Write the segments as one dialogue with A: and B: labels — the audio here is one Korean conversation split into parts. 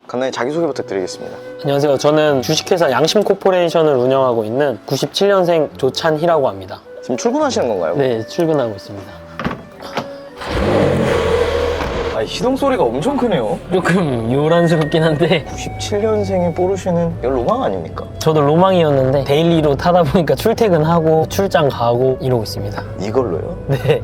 A: 간단히 자기소개 부탁드리겠습니다.
B: 안녕하세요. 저는 주식회사 양심코퍼레이션을 운영하고 있는 97년생 조찬희라고 합니다.
A: 지금 출근하시는 건가요?
B: 네, 출근하고 있습니다.
A: 시동 소리가 엄청 크네요.
B: 조금 요란스럽긴 한데
A: 97년생인 포르쉐는 이거 로망 아닙니까?
B: 저도 로망이었는데 데일리로 타다 보니까 출퇴근하고 출장 가고 이러고 있습니다.
A: 이걸로요?
B: 네.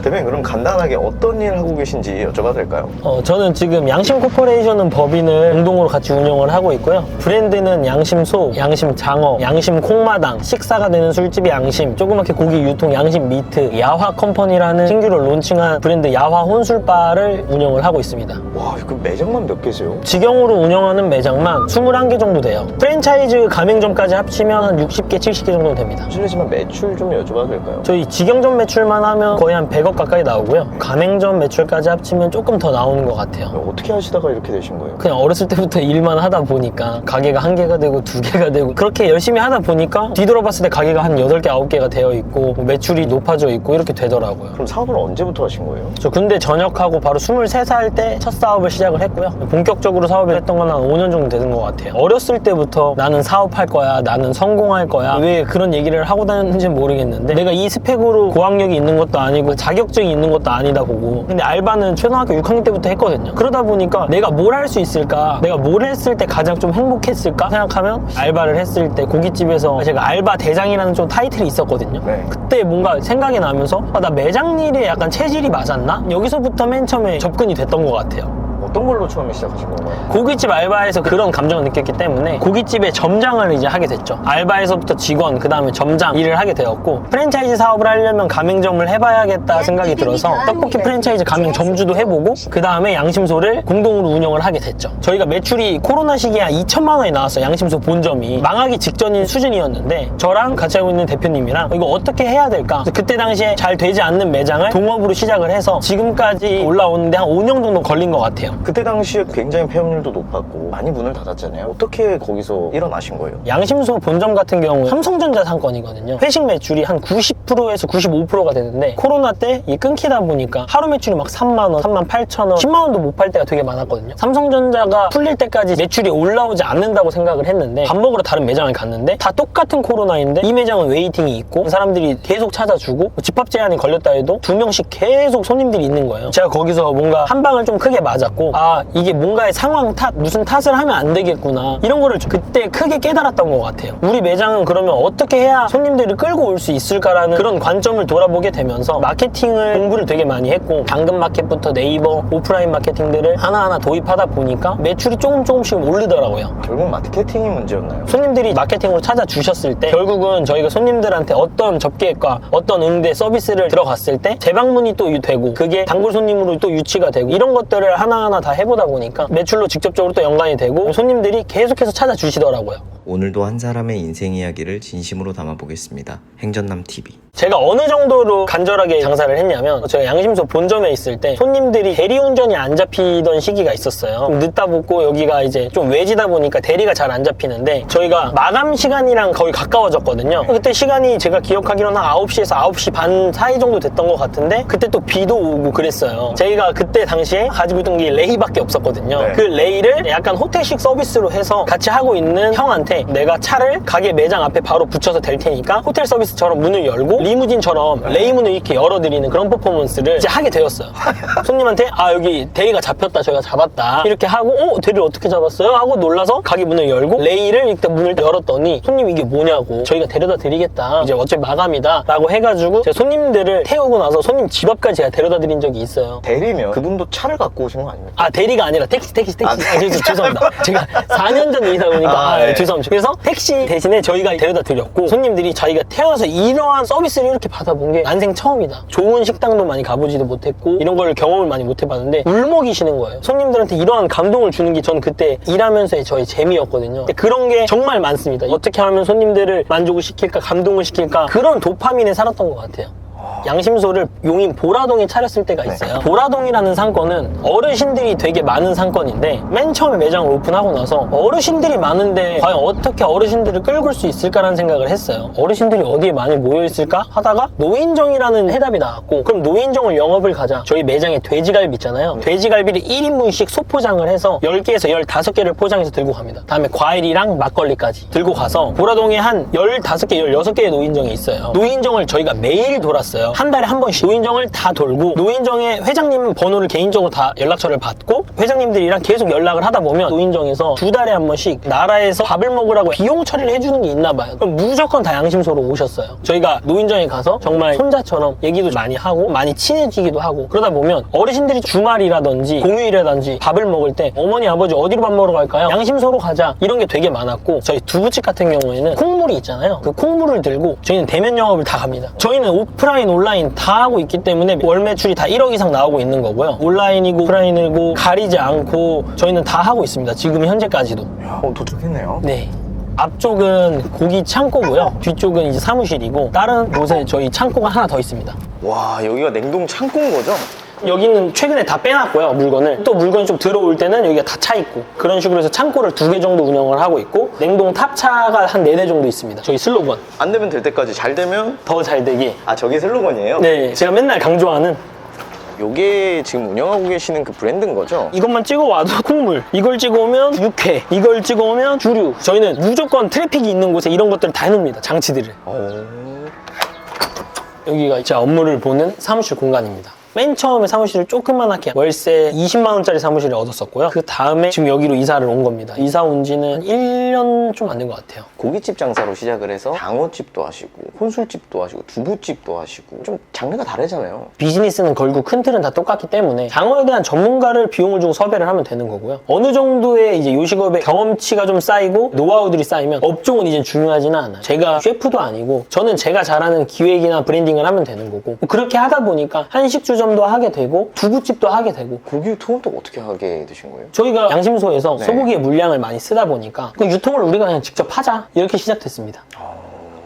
A: 대표님 그럼 간단하게 어떤 일 하고 계신지 여쭤봐도 될까요?
B: 저는 지금 양심코퍼레이션은 법인을 공동으로 같이 운영을 하고 있고요. 브랜드는 양심소, 양심장어, 양심콩마당, 식사가 되는 술집이 양심, 조그맣게 고기 유통 양심미트, 야화컴퍼니라는 신규로 론칭한 브랜드 야화혼술바를 운영을 하고 있습니다.
A: 와, 그 매장만 몇 개세요?
B: 직영으로 운영하는 매장만 21개 정도 돼요. 프랜차이즈 가맹점까지 합치면 한 60개, 70개 정도 됩니다.
A: 실례지만 매출 좀 여쭤봐도 될까요?
B: 저희 직영점 매출만 하면 거의 한 100억 가까이 나오고요. 가맹점 매출까지 합치면 조금 더 나오는 것 같아요.
A: 어떻게 하시다가 이렇게 되신 거예요?
B: 그냥 어렸을 때부터 일만 하다 보니까 가게가 1개가 되고 2개가 되고 그렇게 열심히 하다 보니까 뒤돌아봤을 때 가게가 한 8개, 9개가 되어 있고 매출이 높아져 있고 이렇게 되더라고요.
A: 그럼 사업을 언제부터 하신 거예요?
B: 저 군대 전역하고 바로 23살 때 첫 사업을 시작을 했고요. 본격적으로 사업을 했던 건 한 5년 정도 되는 것 같아요. 어렸을 때부터 나는 사업할 거야, 나는 성공할 거야, 왜 그런 얘기를 하고 다녔는지는 모르겠는데 내가 이 스펙으로 고학력이 있는 것도 아니고 자격증이 있는 것도 아니다 보고 근데 알바는 초등학교 6학년 때부터 했거든요. 그러다 보니까 내가 뭘 할 수 있을까, 내가 뭘 했을 때 가장 좀 행복했을까 생각하면 알바를 했을 때 고깃집에서 제가 알바 대장이라는 좀 타이틀이 있었거든요.
A: 네.
B: 그때 뭔가 생각이 나면서 나 매장 일에 약간 체질이 맞았나? 여기서부터 맨 처음에 접근이 됐던 것 같아요.
A: 어떤 걸로 처음에 시작하신 건가요?
B: 고깃집 알바에서 그런 감정을 느꼈기 때문에 고깃집의 점장을 이제 하게 됐죠. 알바에서부터 직원, 그 다음에 점장 일을 하게 되었고 프랜차이즈 사업을 하려면 가맹점을 해봐야겠다 생각이 들어서 떡볶이 프랜차이즈 가맹점주도 해보고 그 다음에 양심소를 공동으로 운영을 하게 됐죠. 저희가 매출이 코로나 시기에 한 2천만 원이 나왔어요. 양심소 본점이 망하기 직전인 수준이었는데 저랑 같이 하고 있는 대표님이랑 이거 어떻게 해야 될까? 그래서 그때 당시에 잘 되지 않는 매장을 동업으로 시작을 해서 지금까지 올라오는데 한 5년 정도 걸린 것 같아요.
A: 그때 당시에 굉장히 폐업률도 높았고 많이 문을 닫았잖아요. 어떻게 거기서 일어나신 거예요?
B: 양심소 본점 같은 경우 삼성전자 상권이거든요. 회식 매출이 한 90%에서 95%가 되는데 코로나 때 이 끊기다 보니까 하루 매출이 막 3만 원, 3만 8천 원, 10만 원도 못 팔 때가 되게 많았거든요. 삼성전자가 풀릴 때까지 매출이 올라오지 않는다고 생각을 했는데 밥 먹으러 다른 매장을 갔는데 다 똑같은 코로나인데 이 매장은 웨이팅이 있고 사람들이 계속 찾아주고 집합 제한이 걸렸다 해도 2명씩 계속 손님들이 있는 거예요. 제가 거기서 뭔가 한 방을 좀 크게 맞았고 이게 뭔가의 상황 탓, 무슨 탓을 하면 안 되겠구나 이런 거를 그때 크게 깨달았던 것 같아요. 우리 매장은 그러면 어떻게 해야 손님들을 끌고 올 수 있을까라는 그런 관점을 돌아보게 되면서 마케팅을 공부를 되게 많이 했고 당근 마켓부터 네이버 오프라인 마케팅들을 하나하나 도입하다 보니까 매출이 조금씩 오르더라고요.
A: 결국 마케팅이 문제였나요?
B: 손님들이 마케팅으로 찾아주셨을 때 결국은 저희가 손님들한테 어떤 접객과 어떤 응대 서비스를 들어갔을 때 재방문이 또 되고 그게 단골 손님으로 또 유치가 되고 이런 것들을 하나하나 다 해보다 보니까 매출로 직접적으로 또 연관이 되고 손님들이 계속해서 찾아주시더라고요.
C: 오늘도 한 사람의 인생 이야기를 진심으로 담아보겠습니다. 행전남TV.
B: 제가 어느 정도로 간절하게 장사를 했냐면 제가 양심소 본점에 있을 때 손님들이 대리운전이 안 잡히던 시기가 있었어요. 좀 늦다 붙고 여기가 이제 좀 외지다 보니까 대리가 잘 안 잡히는데 저희가 마감 시간이랑 거의 가까워졌거든요. 그때 시간이 제가 기억하기로는 한 9시에서 9시 반 사이 정도 됐던 것 같은데 그때 또 비도 오고 그랬어요. 저희가 그때 당시에 가지고 있던 게 레이밖에 없었거든요.
A: 네.
B: 그 레이를 약간 호텔식 서비스로 해서 같이 하고 있는 형한테 내가 차를 가게 매장 앞에 바로 붙여서 댈 테니까 호텔 서비스처럼 문을 열고 리무진처럼 레이 문을 이렇게 열어드리는 그런 퍼포먼스를 이제 하게 되었어요. 손님한테 여기 대리가 잡혔다, 저희가 잡았다 이렇게 하고 대리를 어떻게 잡았어요? 하고 놀라서 가게 문을 열고 레이를 이렇게 문을 열었더니 손님 이게 뭐냐고 저희가 데려다 드리겠다 이제 어차피 마감이다 라고 해가지고 제가 손님들을 태우고 나서 손님 집 앞까지 제가 데려다 드린 적이 있어요.
A: 대리면 그분도 차를 갖고 오신 거 아닙니까?
B: 대리가 아니라 택시. 죄송합니다. 제가 4년 전 일이다 보니까
A: 네.
B: 죄송합니다. 그래서 택시 대신에 저희가 데려다 드렸고 손님들이 자기가 태어나서 이러한 서비스를 이렇게 받아본 게 난생 처음이다. 좋은 식당도 많이 가보지도 못했고 이런 걸 경험을 많이 못 해봤는데 울먹이시는 거예요. 손님들한테 이러한 감동을 주는 게 전 그때 일하면서의 저희 재미였거든요. 근데 그런 게 정말 많습니다. 어떻게 하면 손님들을 만족을 시킬까, 감동을 시킬까 그런 도파민에 살았던 것 같아요. 양심소를 용인 보라동에 차렸을 때가 있어요. 보라동이라는 상권은 어르신들이 되게 많은 상권인데 맨 처음에 매장을 오픈하고 나서 어르신들이 많은데 과연 어떻게 어르신들을 끌고 올 수 있을까라는 생각을 했어요. 어르신들이 어디에 많이 모여있을까 하다가 노인정이라는 해답이 나왔고, 그럼 노인정을 영업을 가자. 저희 매장에 돼지갈비 있잖아요. 돼지갈비를 1인분씩 소포장을 해서 10개에서 15개를 포장해서 들고 갑니다. 다음에 과일이랑 막걸리까지 들고 가서 보라동에 한 15개, 16개의 노인정이 있어요. 노인정을 저희가 매일 돌았어요. 한 달에 한 번씩 노인정을 다 돌고, 노인정의 회장님 번호를 개인적으로 다 연락처를 받고 회장님들이랑 계속 연락을 하다 보면 노인정에서 2달에 한 번씩 나라에서 밥을 먹으라고 비용 처리를 해주는 게 있나 봐요. 그럼 무조건 다 양심소로 오셨어요. 저희가 노인정에 가서 정말 손자처럼 얘기도 많이 하고 많이 친해지기도 하고, 그러다 보면 어르신들이 주말이라든지 공휴일이라든지 밥을 먹을 때 어머니 아버지 어디로 밥 먹으러 갈까요? 양심소로 가자, 이런 게 되게 많았고, 저희 두부집 같은 경우에는 콩물이 있잖아요. 그 콩물을 들고 저희는 대면 영업을 다 갑니다. 저희는 오프라인 온라인 다 하고 있기 때문에 월 매출이 다 1억 이상 나오고 있는 거고요. 온라인이고 오프라인이고 가리지 않고 저희는 다 하고 있습니다. 지금 현재까지도.
A: 도착했네요.
B: 네. 앞쪽은 고기 창고고요. 뒤쪽은 이제 사무실이고, 다른 곳에 저희 창고가 하나 더 있습니다.
A: 와, 여기가 냉동 창고인 거죠?
B: 여기는 최근에 다 빼놨고요, 물건을. 또 물건이 좀 들어올 때는 여기가 다 차 있고, 그런 식으로 해서 창고를 2개 정도 운영을 하고 있고, 냉동 탑차가 한 4대 정도 있습니다. 저희 슬로건.
A: 안 되면 될 때까지, 잘 되면
B: 더 잘 되기.
A: 아, 저게 슬로건이에요?
B: 네, 제가 맨날 강조하는
A: 요게 지금 운영하고 계시는 그 브랜드인 거죠?
B: 이것만 찍어와도 콩물, 이걸 찍어오면 육회, 이걸 찍어오면 주류. 저희는 무조건 트래픽이 있는 곳에 이런 것들을 다 해놓습니다, 장치들을. 여기가 제 업무를 보는 사무실 공간입니다. 맨 처음에 사무실을 조그만하게 월세 20만 원짜리 사무실을 얻었었고요. 그 다음에 지금 여기로 이사를 온 겁니다. 이사 온 지는 1년 좀 안 된 것 같아요.
A: 고깃집 장사로 시작을 해서 장어집도 하시고 혼술집도 하시고 두부집도 하시고 좀 장르가 다르잖아요.
B: 비즈니스는 결국 큰 틀은 다 똑같기 때문에 장어에 대한 전문가를 비용을 주고 섭외를 하면 되는 거고요. 어느 정도의 이제 요식업의 경험치가 좀 쌓이고 노하우들이 쌓이면 업종은 이제 중요하지는 않아요. 제가 셰프도 아니고 저는 제가 잘하는 기획이나 브랜딩을 하면 되는 거고, 그렇게 하다 보니까 한식주점도 하게 되고 두부집도 하게 되고.
A: 고기 유통은 또 어떻게 하게 되신 거예요?
B: 저희가 양심소에서
A: 네.
B: 소고기의 물량을 많이 쓰다 보니까 그 유통을 우리가 그냥 직접 하자, 이렇게 시작됐습니다.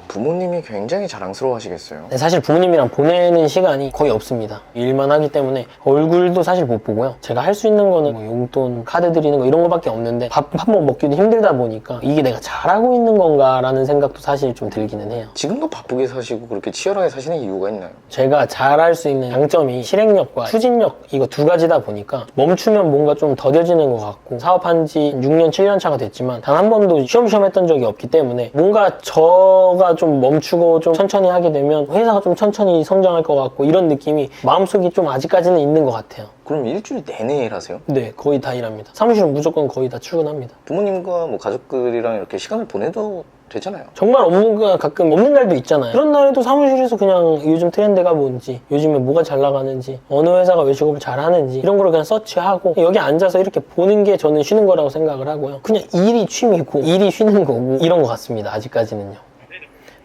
A: 부모님이 굉장히 자랑스러워 하시겠어요?
B: 네, 사실 부모님이랑 보내는 시간이 거의 없습니다. 일만 하기 때문에 얼굴도 사실 못 보고요. 제가 할 수 있는 거는 뭐 용돈, 카드 드리는 거 이런 거밖에 없는데 밥 한 번 먹기도 힘들다 보니까 이게 내가 잘하고 있는 건가 라는 생각도 사실 좀 들기는 해요.
A: 지금도 바쁘게 사시고 그렇게 치열하게 사시는 이유가 있나요?
B: 제가 잘할 수 있는 장점이 실행력과 추진력, 이거 2가지다 보니까 멈추면 뭔가 좀 더뎌지는 것 같고, 사업한 지 6년, 7년 차가 됐지만 단 한 번도 쉬엄쉬엄 했던 적이 없기 때문에 뭔가 저가 좀 멈추고 좀 천천히 하게 되면 회사가 좀 천천히 성장할 것 같고, 이런 느낌이 마음속에 좀 아직까지는 있는 것 같아요.
A: 그럼 일주일 내내 일하세요?
B: 네, 거의 다 일합니다. 사무실은 무조건 거의 다 출근합니다.
A: 부모님과 뭐 가족들이랑 이렇게 시간을 보내도 되잖아요.
B: 정말 업무가 가끔 없는 날도 있잖아요. 그런 날에도 사무실에서 그냥 요즘 트렌드가 뭔지, 요즘에 뭐가 잘 나가는지, 어느 회사가 외식업을 잘 하는지 이런 거를 그냥 서치하고 여기 앉아서 이렇게 보는 게 저는 쉬는 거라고 생각을 하고요. 그냥 일이 취미고 일이 쉬는 거고 이런 것 같습니다, 아직까지는요.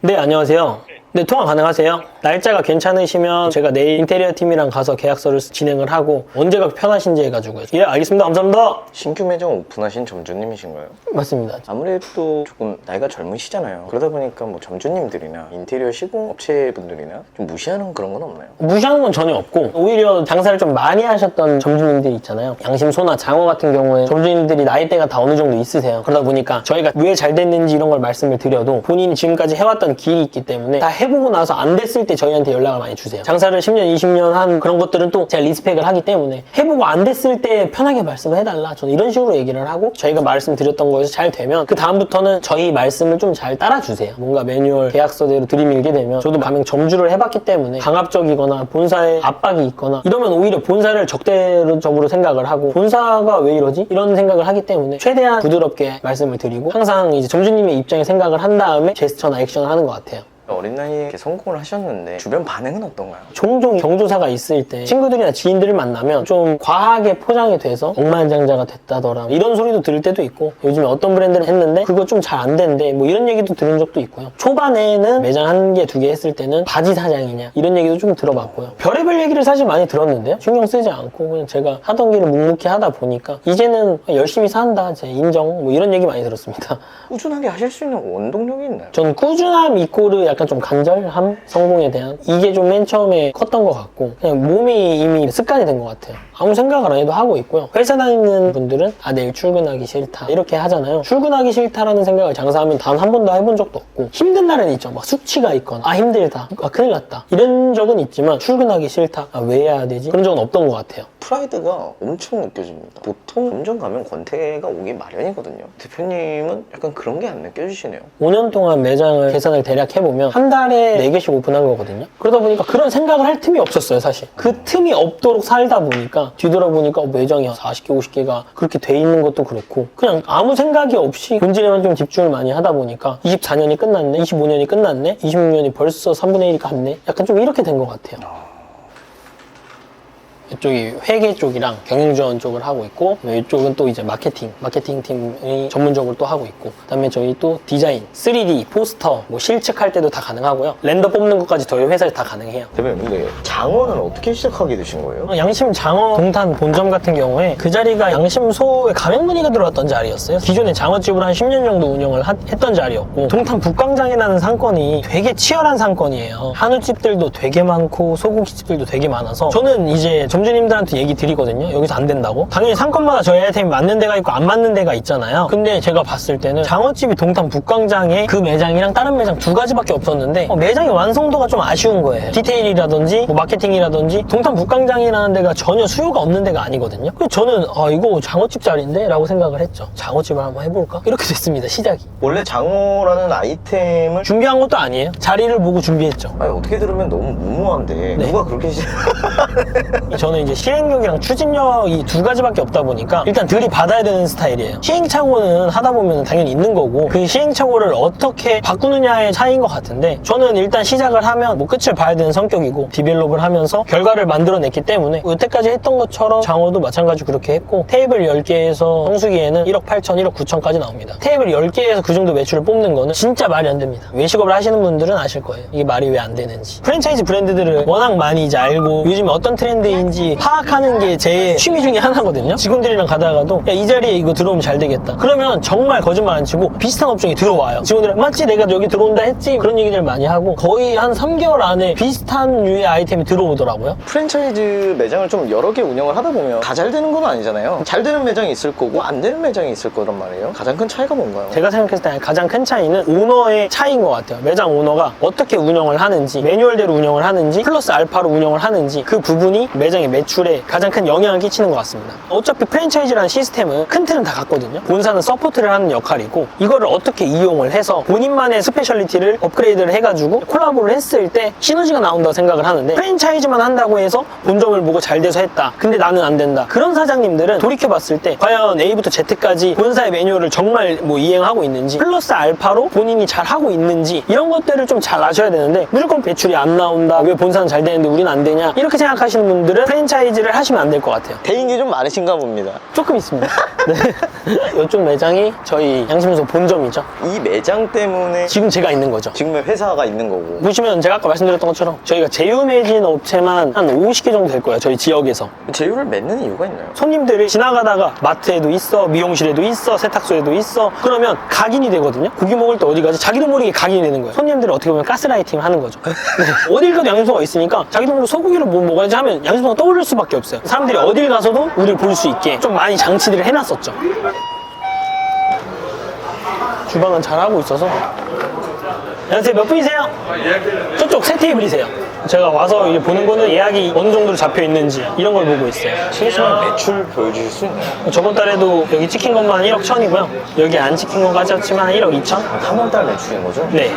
B: 네, 안녕하세요. 네, 통화 가능하세요? 날짜가 괜찮으시면 제가 내일 인테리어 팀이랑 가서 계약서를 진행을 하고 언제가 편하신지 해가지고요. 예, 알겠습니다. 감사합니다.
A: 신규 매장 오픈하신 점주님이신가요?
B: 맞습니다.
A: 아무래도 조금 나이가 젊으시잖아요. 그러다 보니까 뭐 점주님들이나 인테리어 시공업체분들이나 좀 무시하는 그런 건 없나요?
B: 무시하는 건 전혀 없고, 오히려 장사를 좀 많이 하셨던 점주님들이 있잖아요. 양심소나 장어 같은 경우에 점주님들이 나이대가 다 어느 정도 있으세요. 그러다 보니까 저희가 왜 잘 됐는지 이런 걸 말씀을 드려도 본인이 지금까지 해왔던 길이 있기 때문에 다 해보고 나서 안 됐을 때 저희한테 연락을 많이 주세요. 장사를 10년, 20년 한 그런 것들은 또 제가 리스펙을 하기 때문에 해보고 안 됐을 때 편하게 말씀을 해달라, 저는 이런 식으로 얘기를 하고, 저희가 말씀드렸던 거에서 잘 되면 그 다음부터는 저희 말씀을 좀 잘 따라주세요. 뭔가 매뉴얼, 계약서대로 들이밀게 되면, 저도 가맹 점주를 해봤기 때문에 강압적이거나 본사에 압박이 있거나 이러면 오히려 본사를 적대적으로 생각을 하고, 본사가 왜 이러지? 이런 생각을 하기 때문에 최대한 부드럽게 말씀을 드리고, 항상 이제 점주님의 입장에 생각을 한 다음에 제스처나 액션을 하는 것 같아요.
A: 어린 나이에 이렇게 성공을 하셨는데 주변 반응은 어떤가요?
B: 종종 경조사가 있을 때 친구들이나 지인들을 만나면 좀 과하게 포장이 돼서 억만장자가 됐다더라, 이런 소리도 들을 때도 있고, 요즘에 어떤 브랜드를 했는데 그거 좀 잘 안 된대, 뭐 이런 얘기도 들은 적도 있고요. 초반에는 매장 1개, 2개 했을 때는 바지 사장이냐 이런 얘기도 좀 들어봤고요. 별의별 얘기를 사실 많이 들었는데요, 신경 쓰지 않고 그냥 제가 하던 길을 묵묵히 하다 보니까 이제는 열심히 산다, 제 인정, 뭐 이런 얘기 많이 들었습니다.
A: 꾸준하게 하실 수 있는 원동력이 있나요?
B: 전 꾸준함 이꼬르 약간 약간 좀 간절함? 성공에 대한 이게 좀 맨 처음에 컸던 것 같고 그냥 몸이 이미 습관이 된 것 같아요. 아무 생각을 안 해도 하고 있고요. 회사 다니는 분들은 내일 출근하기 싫다 이렇게 하잖아요. 출근하기 싫다라는 생각을 장사하면 단 한 번도 해본 적도 없고 힘든 날은 있죠. 막 수치가 있거나 힘들다, 큰일 났다 이런 적은 있지만 출근하기 싫다, 왜 해야 되지? 그런 적은 없던 것 같아요.
A: 프라이드가 엄청 느껴집니다. 보통 점점 가면 권태가 오기 마련이거든요. 대표님은 약간 그런 게 안 느껴지시네요.
B: 5년 동안 매장을 계산을 대략 해보면 한 달에 4개씩 오픈한 거거든요. 그러다 보니까 그런 생각을 할 틈이 없었어요, 사실. 그 틈이 없도록 살다 보니까 뒤돌아보니까 매장이 40개, 50개가 그렇게 돼 있는 것도 그렇고 그냥 아무 생각이 없이 본질에만 좀 집중을 많이 하다 보니까 24년이 끝났네, 25년이 끝났네, 26년이 벌써 3분의 1이 갔네, 약간 좀 이렇게 된 것 같아요. 이쪽이 회계 쪽이랑 경영지원 쪽을 하고 있고 이쪽은 또 이제 마케팅 팀이 전문적으로 또 하고 있고 그다음에 저희 또 디자인, 3D, 포스터, 뭐 실측할 때도 다 가능하고요. 렌더 뽑는 것까지 저희 회사에서 다 가능해요.
A: 대표님 근데 장어는 어떻게 시작하게 되신 거예요?
B: 양심 장어 동탄 본점 같은 경우에 그 자리가 양심소에 가맹문의가 들어왔던 자리였어요. 기존에 장어집을 한 10년 정도 운영을 했던 자리였고 동탄 북광장이라는 상권이 되게 치열한 상권이에요. 한우집들도 되게 많고 소고기집들도 되게 많아서 저는 이제 점주님들한테 얘기 드리거든요. 여기서 안 된다고. 당연히 상권마다 저희 아이템이 맞는 데가 있고 안 맞는 데가 있잖아요. 근데 제가 봤을 때는 장어집이 동탄 북광장에 그 매장이랑 다른 매장 2가지밖에 없었는데 매장의 완성도가 좀 아쉬운 거예요. 디테일이라든지 뭐 마케팅이라든지 동탄 북광장이라는 데가 전혀 수요가 없는 데가 아니거든요. 그래서 저는 이거 장어집 자리인데? 라고 생각을 했죠. 장어집을 한번 해볼까? 이렇게 됐습니다. 시작이.
A: 원래 장어라는 아이템을
B: 준비한 것도 아니에요. 자리를 보고 준비했죠.
A: 아니 어떻게 들으면 너무 무모한데
B: 네.
A: 누가 그렇게
B: 저는 이제 실행력이랑 추진력 이 2가지밖에 없다 보니까 일단 들이받아야 되는 스타일이에요. 시행착오는 하다 보면 당연히 있는 거고 그 시행착오를 어떻게 바꾸느냐의 차이인 것 같은데 저는 일단 시작을 하면 뭐 끝을 봐야 되는 성격이고 디벨롭을 하면서 결과를 만들어냈기 때문에 여태까지 했던 것처럼 장어도 마찬가지로 그렇게 했고 테이블 10개에서 성수기에는 1억 8천, 1억 9천까지 나옵니다. 테이블 10개에서 그 정도 매출을 뽑는 거는 진짜 말이 안 됩니다. 외식업을 하시는 분들은 아실 거예요. 이게 말이 왜 안 되는지. 프랜차이즈 브랜드들을 워낙 많이 이제 알고 요즘에 어떤 트렌드인지 파악하는 게 제 취미 중에 하나거든요. 직원들이랑 가다가도 야, 이 자리에 이거 들어오면 잘 되겠다. 그러면 정말 거짓말 안 치고 비슷한 업종이 들어와요. 직원들은 맞지? 내가 여기 들어온다 했지? 그런 얘기들 많이 하고 거의 한 3개월 안에 비슷한 류의 아이템이 들어오더라고요.
A: 프랜차이즈 매장을 좀 여러 개 운영을 하다 보면 다 잘 되는 건 아니잖아요. 잘 되는 매장이 있을 거고 안 되는 매장이 있을 거란 말이에요. 가장 큰 차이가 뭔가요?
B: 제가 생각했을 때 가장 큰 차이는 오너의 차이인 것 같아요. 매장 오너가 어떻게 운영을 하는지, 매뉴얼대로 운영을 하는지, 플러스 알파로 운영을 하는지 그 부분이 매장의 매출에 가장 큰 영향을 끼치는 것 같습니다. 어차피 프랜차이즈라는 시스템은 큰 틀은 다 같거든요. 본사는 서포트를 하는 역할이고 이거를 어떻게 이용을 해서 본인만의 스페셜리티를 업그레이드를 해가지고 콜라보를 했을 때 시너지가 나온다고 생각을 하는데 프랜차이즈만 한다고 해서 본점을 보고 잘 돼서 했다. 근데 나는 안 된다. 그런 사장님들은 돌이켜봤을 때 과연 A부터 Z까지 본사의 매뉴얼을 정말 뭐 이행하고 있는지 플러스 알파로 본인이 잘 하고 있는지 이런 것들을 좀 잘 아셔야 되는데 무조건 매출이 안 나온다. 왜 본사는 잘 되는데 우리는 안 되냐. 이렇게 생각하시는 분들은 프랜차이즈를 하시면 안 될 것 같아요.
A: 대인기 좀 많으신가 봅니다.
B: 조금 있습니다. 네. 이쪽 매장이 저희 양심소 본점이죠.
A: 이 매장 때문에
B: 지금 제가 있는 거죠.
A: 지금의 회사가 있는 거고.
B: 보시면 제가 아까 말씀드렸던 것처럼 저희가 제휴 맺은 업체만 한 50개 정도 될 거예요. 저희 지역에서.
A: 제휴를 맺는 이유가 있나요?
B: 손님들이 지나가다가 마트에도 있어, 미용실에도 있어, 세탁소에도 있어. 그러면 각인이 되거든요. 고기 먹을 때 어디 가지? 자기도 모르게 각인이 되는 거예요. 손님들이 어떻게 보면 가스라이팅 하는 거죠. 네. 어딜 가도 양심소가 있으니까 자기도 모르게 소고기를 뭐 먹어야지 하면 양심소가 떠오를 수밖에 없어요. 사람들이 어딜 가서도 우리를 볼 수 있게 좀 많이 장치들을 해놨었죠. 주방은 잘하고 있어서. 안녕하세요. 몇 분이세요? 저쪽 세 테이블이세요. 제가 와서 이제 보는 거는 예약이 어느 정도로 잡혀 있는지 이런 걸 보고 있어요.
A: 실시간 매출 보여주실 수 있나요?
B: 저번 달에도 여기 찍힌 것만 1억 1천이고요. 여기 안 찍힌 건 가졌지만 1억 2천?
A: 3월 달 매출인 거죠?
B: 네.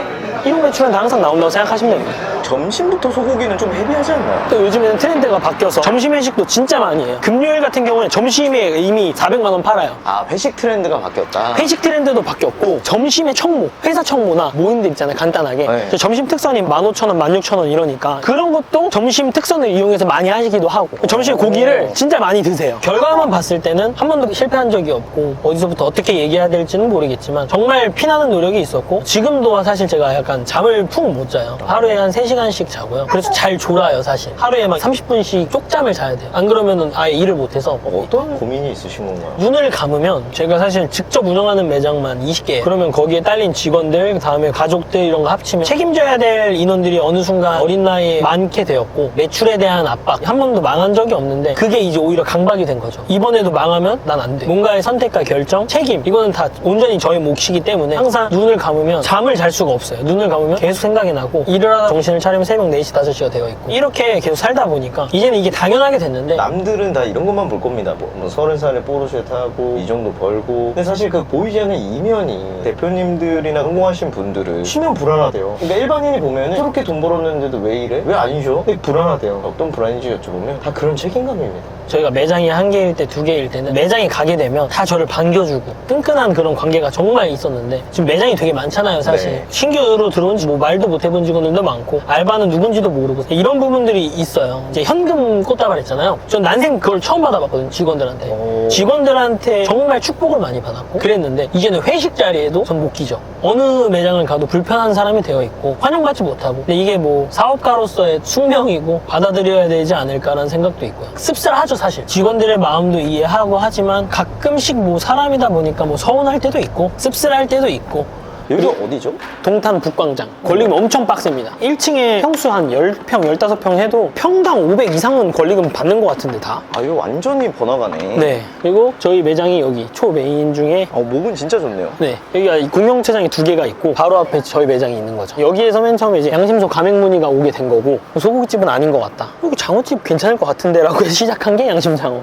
B: 1억 매출은 다 항상 나온다고 생각하시면 됩니다.
A: 점심부터 소고기는 좀 헤비하지 않나요?
B: 또 요즘에는 트렌드가 바뀌어서 점심 회식도 진짜 많이 해요. 금요일 같은 경우는 점심에 이미 400만 원 팔아요.
A: 아, 회식 트렌드가 바뀌었다.
B: 회식 트렌드도 바뀌었고 점심에 청모, 회사 청모나 모임들 있잖아요. 간단하게.
A: 네.
B: 점심 특선이 15,000원, 16,000원 이러니까 그런 것도 점심 특선을 이용해서 많이 하시기도 하고 점심에 고기를 진짜 많이 드세요. 결과만 봤을 때는 한 번도 실패한 적이 없고 어디서부터 어떻게 얘기해야 될지는 모르겠지만 정말 피나는 노력이 있었고 지금도 사실 제가 약간 보니까 잠을 푹 못 자요. 하루에 한 3시간씩 자고요. 그래서 잘 졸아요, 사실. 하루에 막 30분씩 쪽잠을 자야 돼요. 안 그러면은 아예 일을 못해서.
A: 어떤 고민이 있으신 건가요?
B: 눈을 감으면 제가 사실 직접 운영하는 매장만 20개예요. 그러면 거기에 딸린 직원들, 그다음에 가족들 이런 거 합치면 책임져야 될 인원들이 어느 순간 어린 나이에 많게 되었고 매출에 대한 압박 한 번도 망한 적이 없는데 그게 이제 오히려 강박이 된 거죠. 이번에도 망하면 난 안 돼. 뭔가의 선택과 결정, 책임 이거는 다 온전히 저의 몫이기 때문에 항상 눈을 감으면 잠을 잘 수가 없어요. 눈을 감으면 계속 생각이 나고 일을 하다 정신을 차리면 새벽 4시, 5시가 되어 있고 이렇게 계속 살다 보니까 이제는 이게 당연하게 됐는데
A: 남들은 다 이런 것만 볼 겁니다. 뭐 30살에 포르쉐 타고 이 정도 벌고. 근데 사실 그 보이지 않는 이면이 대표님들이나 성공하신 분들은 쉬면 불안하대요. 그러니까 일반인이 보면은 저렇게 돈 벌었는데도 왜 이래? 왜 안 쉬어? 되게 불안하대요. 어떤 불안인지 여쭤보면 다 그런 책임감입니다.
B: 저희가 매장이 1개일 때 2개일 때는 매장에 가게 되면 다 저를 반겨주고 끈끈한 그런 관계가 정말 있었는데 지금 매장이 되게 많잖아요, 사실.
A: 네.
B: 신규로 들어온 지 뭐 말도 못 해본 직원들도 많고 알바는 누군지도 모르고 이런 부분들이 있어요. 이제 현금 꽃다발 했잖아요. 전 난생 그걸 처음 받아봤거든요, 직원들한테.
A: 오.
B: 직원들한테 정말 축복을 많이 받았고 그랬는데 이제는 회식 자리에도 전 못 끼죠. 어느 매장을 가도 불편한 사람이 되어 있고 환영받지 못하고. 근데 이게 뭐 사업가로서의 숙명이고 받아들여야 되지 않을까라는 생각도 있고요. 씁쓸하죠, 사실. 직원들의 마음도 이해하고 하지만 가끔씩 뭐 사람이다 보니까 뭐 서운할 때도 있고 씁쓸할 때도 있고.
A: 여기가 어디죠?
B: 동탄 북광장. 걸리금 엄청 빡셉니다. 1층에 평수 한 10평, 15평 해도 평당 500 이상은 걸리금 받는 것 같은데 다?
A: 아, 이거 완전히 번화가네.
B: 네. 그리고 저희 매장이 여기 초메인 중에
A: 목은 진짜 좋네요.
B: 네, 여기가 공영체장이 2개가 있고 바로 앞에 저희 매장이 있는 거죠. 여기에서 맨 처음에 이제 양심소 가맹문의가 오게 된 거고 소고기집은 아닌 것 같다. 여기 장어집 괜찮을 것 같은데 라고 해서 시작한 게 양심장어.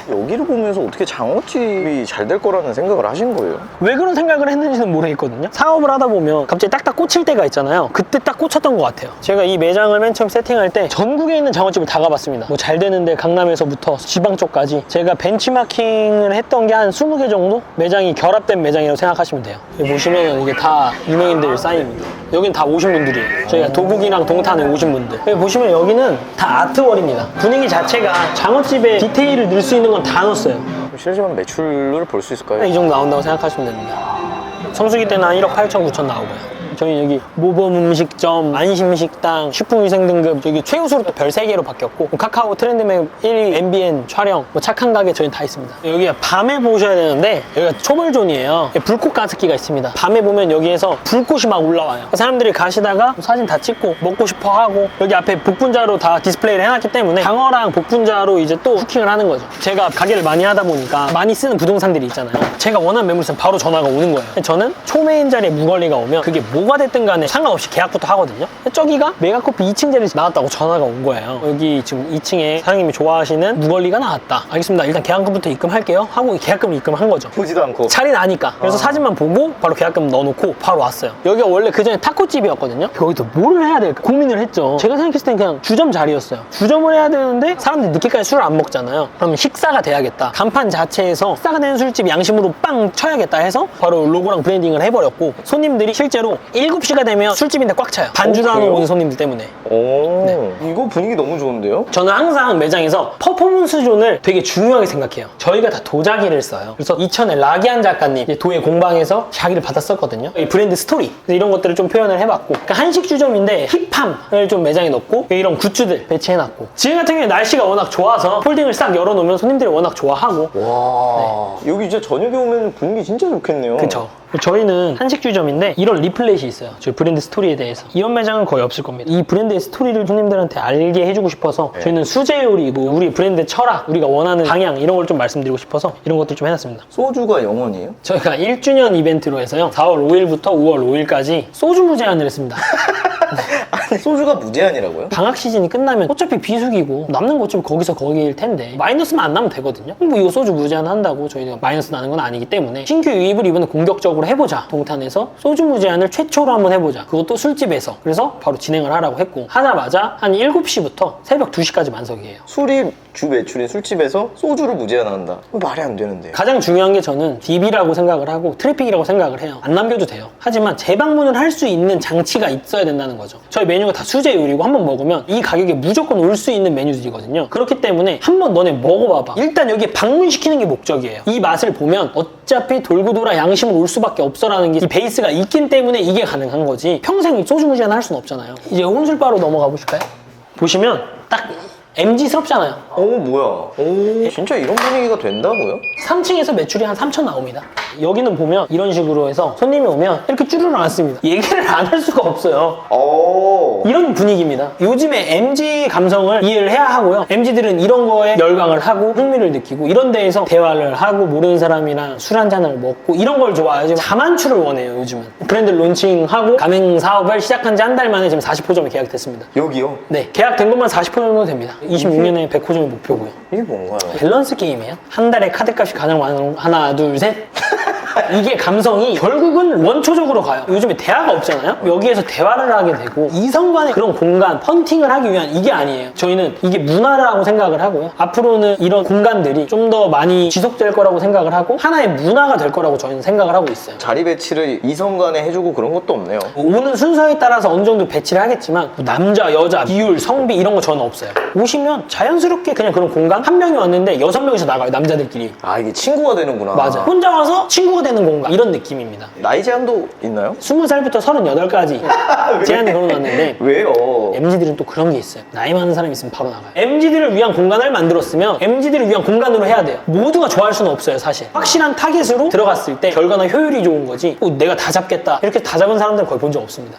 A: 여기를 보면서 어떻게 장어집이 잘 될 거라는 생각을 하신 거예요?
B: 왜 그런 생각을 했는지는 모르겠거든요. 사업을 하다 보면 갑자기 딱딱 꽂힐 때가 있잖아요. 그때 딱 꽂혔던 것 같아요. 제가 이 매장을 맨 처음 세팅할 때 전국에 있는 장어집을 다 가봤습니다. 뭐 잘 되는데 강남에서부터 지방 쪽까지 제가 벤치마킹을 했던 게 한 20개 정도? 매장이 결합된 매장이라고 생각하시면 돼요. 여기 보시면 이게 다 유명인들 사인입니다. 여긴 다 오신 분들이에요. 저희가 도북이랑 동탄에 오신 분들. 여기 보시면 여기는 다 아트월입니다. 분위기 자체가 장어집에 디테일을 넣을 수 있는 건 다 넣었어요.
A: 실시간 매출을 볼 수 있을까요?
B: 이 정도 나온다고 생각하시면 됩니다. 성수기 때는 한 1억 8천 9천 나오고요. 저희 여기 모범 음식점, 안심식당, 식품위생 등급 여기 최우수로 또 별 3개로 바뀌었고 카카오 트렌드맵 1위 MBN 촬영, 뭐 착한 가게 저희 다 있습니다. 여기가 밤에 보셔야 되는데 여기가 초벌존이에요. 불꽃 가습기가 있습니다. 밤에 보면 여기에서 불꽃이 막 올라와요. 사람들이 가시다가 사진 다 찍고 먹고 싶어 하고 여기 앞에 복분자로 다 디스플레이를 해놨기 때문에 장어랑 복분자로 이제 또 후킹을 하는 거죠. 제가 가게를 많이 하다 보니까 많이 쓰는 부동산들이 있잖아요. 제가 원하는 매물 있으면 바로 전화가 오는 거예요. 저는 초메인 자리에 무걸리가 오면 그게 뭐가 됐든 간에 상관없이 계약부터 하거든요. 저기가 메가커피 2층 자리에 나왔다고 전화가 온 거예요. 여기 지금 2층에 사장님이 좋아하시는 무걸리가 나왔다. 알겠습니다. 일단 계약금부터 입금할게요 하고 계약금을 입금한 거죠.
A: 보지도 않고.
B: 차리 나니까. 그래서 사진만 보고 바로 계약금 넣어놓고 바로 왔어요. 여기가 원래 그전에 타코집이었거든요. 여기서 뭘 해야 될까 고민을 했죠. 제가 생각했을 땐 그냥 주점 자리였어요. 주점을 해야 되는데 사람들이 늦게까지 술을 안 먹잖아요. 그러면 식사가 돼야겠다. 간판 자체에서 식사가 되는 술집 양심으로 빵 쳐야겠다 해서 바로 로고랑 브랜딩을 해버렸고 손님들이 실제로 7시가 되면 술집인데 꽉 차요. 반주도 안
A: 그래요?
B: 오는 손님들 때문에.
A: 이거 분위기 너무 좋은데요?
B: 저는 항상 매장에서 퍼포먼스 존을 되게 중요하게 생각해요. 저희가 다 도자기를 써요. 그래서 이천에 라기안 작가님 이제 도예 공방에서 자기를 받았었거든요. 이 브랜드 스토리 이런 것들을 좀 표현을 해봤고 그러니까 한식주점인데 힙함을 좀 매장에 넣고 이런 굿즈들 배치해놨고 지금 같은 경우에 날씨가 워낙 좋아서 폴딩을 싹 열어놓으면 손님들이 워낙 좋아하고
A: 와, 여기 진짜 저녁에 오면 분위기 진짜 좋겠네요.
B: 그쵸. 저희는 한식주점인데 이런 리플렛이 있어요. 저희 브랜드 스토리에 대해서. 이런 매장은 거의 없을 겁니다. 이 브랜드의 스토리를 손님들한테 알게 해주고 싶어서 저희는 수제 요리, 뭐 우리 브랜드 철학, 우리가 원하는 방향 이런 걸 좀 말씀드리고 싶어서 이런 것들 좀 해놨습니다.
A: 소주가 영원이에요?
B: 저희가 1주년 이벤트로 해서요. 4월 5일부터 5월 5일까지 소주 무제한을 했습니다.
A: 아니, 소주가 무제한이라고요?
B: 방학 시즌이 끝나면 어차피 비수기고 남는 거 어차피 거기서 거기일 텐데 마이너스만 안 나면 되거든요. 뭐 이거 소주 무제한 한다고 저희가 마이너스 나는 건 아니기 때문에 신규 유입을 이번에 공격적으로 해보자. 동탄에서 소주 무제한을 최초로 한번 해보자. 그것도 술집에서. 그래서 바로 진행을 하라고 했고 하자마자 한 7시부터 새벽 2시까지 만석이에요.
A: 술이 주 매출인 술집에서 소주를 무제한한다. 말이 안 되는데.
B: 가장 중요한 게 저는 DB라고 생각을 하고 트래픽이라고 생각을 해요. 안 남겨도 돼요. 하지만 재방문을 할 수 있는 장치가 있어야 된다는 거죠. 저희 메뉴가 다 수제 요리고 한번 먹으면 이 가격에 무조건 올 수 있는 메뉴들이거든요. 그렇기 때문에 한번 너네 먹어봐봐. 일단 여기에 방문시키는 게 목적이에요. 이 맛을 보면 어차피 돌고 돌아 양심으로 올 수밖에 없어라는 게 이 베이스가 있기 때문에 이게 가능한 거지. 평생 소주 무제한 할 수는 없잖아요. 이제 혼술바로 넘어가 보실까요? 보시면 딱 MG스럽잖아요.
A: 뭐야. 진짜 이런 분위기가 된다고요?
B: 3층에서 매출이 한 3천 나옵니다. 여기는 보면 이런 식으로 해서 손님이 오면 이렇게 쭈르르 앉습니다. 얘기를 안 할 수가 없어요. 이런 분위기입니다. 요즘에 MG 감성을 이해를 해야 하고요. MG들은 이런 거에 열광을 하고 흥미를 느끼고 이런 데에서 대화를 하고 모르는 사람이랑 술 한 잔을 먹고 이런 걸 좋아하지 자만추를 원해요. 요즘은 브랜드 론칭하고 가맹 사업을 시작한 지 한 달 만에 지금 40호점이 계약됐습니다.
A: 여기요?
B: 네, 계약된 것만 40호 정도 됩니다. 26년에 100호점이 목표고요.
A: 이게 뭔가요?
B: 밸런스 게임이에요. 한 달에 카드값이 가장 많은 하나, 둘, 셋. 이게 감성이 결국은 원초적으로 가요. 요즘에 대화가 없잖아요. 여기에서 대화를 하게 되고 이성 간의 그런 공간, 펀팅을 하기 위한 이게 아니에요. 저희는 이게 문화라고 생각을 하고요. 앞으로는 이런 공간들이 좀 더 많이 지속될 거라고 생각을 하고 하나의 문화가 될 거라고 저희는 생각을 하고 있어요.
A: 자리 배치를 이성 간에 해주고 그런 것도 없네요.
B: 오는 순서에 따라서 어느 정도 배치를 하겠지만 남자, 여자, 비율, 성비 이런 거 저는 없어요. 오시면 자연스럽게 그냥 그런 공간 한 명이 왔는데 6명이서 나가요. 남자들끼리.
A: 이게 친구가 되는구나.
B: 맞아. 혼자 와서 친구가 되는 공간 이런 느낌입니다.
A: 나이 제한도 있나요?
B: 20살부터 38까지 제한이 걸어놨는데
A: 왜요?
B: MZ들은 또 그런 게 있어요. 나이 많은 사람이 있으면 바로 나가요. MZ들을 위한 공간을 만들었으면 MZ들을 위한 공간으로 해야 돼요. 모두가 좋아할 수는 없어요, 사실. 확실한 타겟으로 들어갔을 때 결과나 효율이 좋은 거지 내가 다 잡겠다 이렇게 다 잡은 사람들은 거의 본 적 없습니다.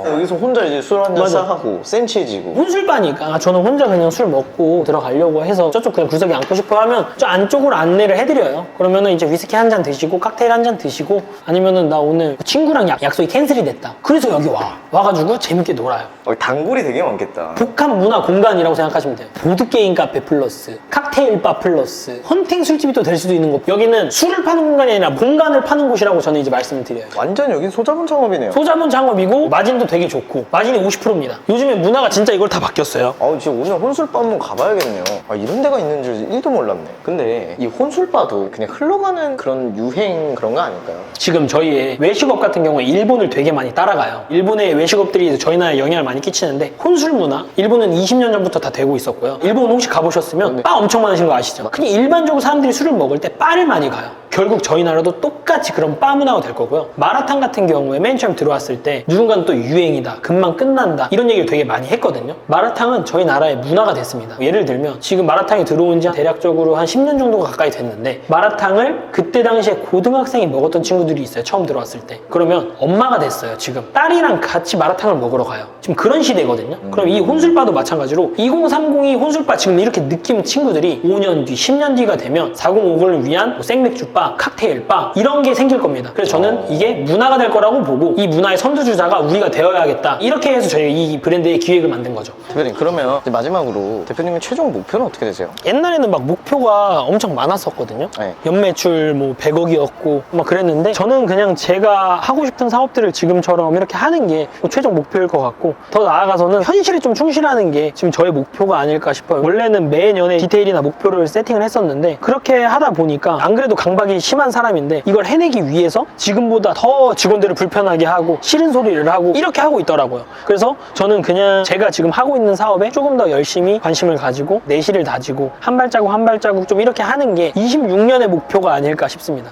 A: 여기서 혼자 이제 술 한잔
B: 맞아.
A: 싸하고 센치해지고.
B: 혼술바니까 저는 혼자 그냥 술 먹고 들어가려고 해서 저쪽 그냥 구석에 앉고 싶어 하면 저 안쪽으로 안내를 해드려요. 그러면은 이제 위스키 한 잔 드시고 칵테일 한 잔 드시고 아니면은 나 오늘 친구랑 약속이 캔슬이 됐다. 그래서 여기 와가지고 재밌게 놀아요.
A: 단골이 되게 많겠다.
B: 복합 문화 공간이라고 생각하시면 돼요. 보드게임 카페 플러스 칵테일 바 플러스 헌팅 술집이 또 될 수도 있는 거. 여기는 술을 파는 공간이 아니라 공간을 파는 곳이라고 저는 이제 말씀을 드려요.
A: 완전 여기 소자본 창업이네요.
B: 소자본 창업이고 마진도 되게 좋고 마진이 50%입니다. 요즘에 문화가 진짜 이걸 다 바뀌었어요.
A: 진짜 오늘 혼술바 한번 가봐야겠네요. 이런 데가 있는 줄 1도 몰랐네. 근데 이 혼술바도 그냥 흘러가는 그런 유행 그런 거 아닐까요?
B: 지금 저희의 외식업 같은 경우에 일본을 되게 많이 따라가요. 일본의 외식업들이 저희 나라에 영향을 많이 끼치는데 혼술 문화, 일본은 20년 전부터 다 되고 있었고요. 일본 혹시 가보셨으면 바 엄청 많으신 거 아시죠? 그냥 일반적으로 사람들이 술을 먹을 때 바를 많이 가요. 결국 저희 나라도 똑같이 그런 바 문화가 될 거고요. 마라탕 같은 경우에 맨 처음 들어왔을 때 누군가는 또 유행이다, 금방 끝난다 이런 얘기를 되게 많이 했거든요. 마라탕은 저희 나라의 문화가 됐습니다. 예를 들면 지금 마라탕이 들어온 지 대략적으로 한 10년 정도가 가까이 됐는데 마라탕을 그때 당시에 고등학생이 먹었던 친구들이 있어요. 처음 들어왔을 때. 그러면 엄마가 됐어요. 지금 딸이랑 같이 마라탕을 먹으러 가요. 지금 그런 시대거든요. 그럼 이 혼술바도 마찬가지로 2030이 혼술바 지금 이렇게 느끼는 친구들이 5년 뒤, 10년 뒤가 되면 4050을 위한 생맥주바, 칵테일 바 이런 게 생길 겁니다. 그래서 저는 이게 문화가 될 거라고 보고 이 문화의 선두주자가 우리가 되어야겠다 이렇게 해서 저희 이 브랜드의 기획을 만든 거죠.
A: 대표님 그러면 이제 마지막으로 대표님의 최종 목표는 어떻게 되세요?
B: 옛날에는 막 목표가 엄청 많았었거든요.
A: 네.
B: 연매출 뭐 100억이었고 막 그랬는데 저는 그냥 제가 하고 싶은 사업들을 지금처럼 이렇게 하는 게 최종 목표일 것 같고 더 나아가서는 현실에 좀 충실하는 게 지금 저의 목표가 아닐까 싶어요. 원래는 매년에 디테일이나 목표를 세팅을 했었는데 그렇게 하다 보니까 안 그래도 강박이 심한 사람인데 이걸 해내기 위해서 지금보다 더 직원들을 불편하게 하고 싫은 소리를 하고 이렇게 하고 있더라고요. 그래서 저는 그냥 제가 지금 하고 있는 사업에 조금 더 열심히 관심을 가지고 내실을 다지고 한 발자국 한 발자국 좀 이렇게 하는 게 26년의 목표가 아닐까 싶습니다.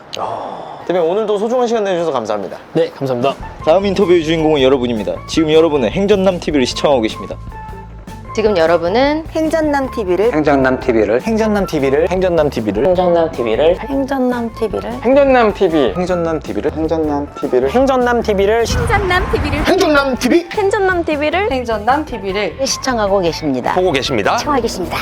A: 대표님 오늘도 소중한 시간 내주셔서 감사합니다.
B: 네, 감사합니다.
A: 다음 인터뷰의 주인공은 여러분입니다. 지금 여러분은 행전남TV를 시청하고 계십니다.
D: 지금 여러분은
E: 행전남TV를
F: 행전남TV를
A: 행전남TV를
B: 행전남TV를
E: 행전남TV를
F: 행전남TV를
A: 행전남TV를
B: 행전남TV를
E: 행전남TV를
A: 행전남TV
D: 행전남TV를
E: 행전남TV를 시청하고 계십니다.
F: 보고 계십니다.
E: 시청하고 계십니다.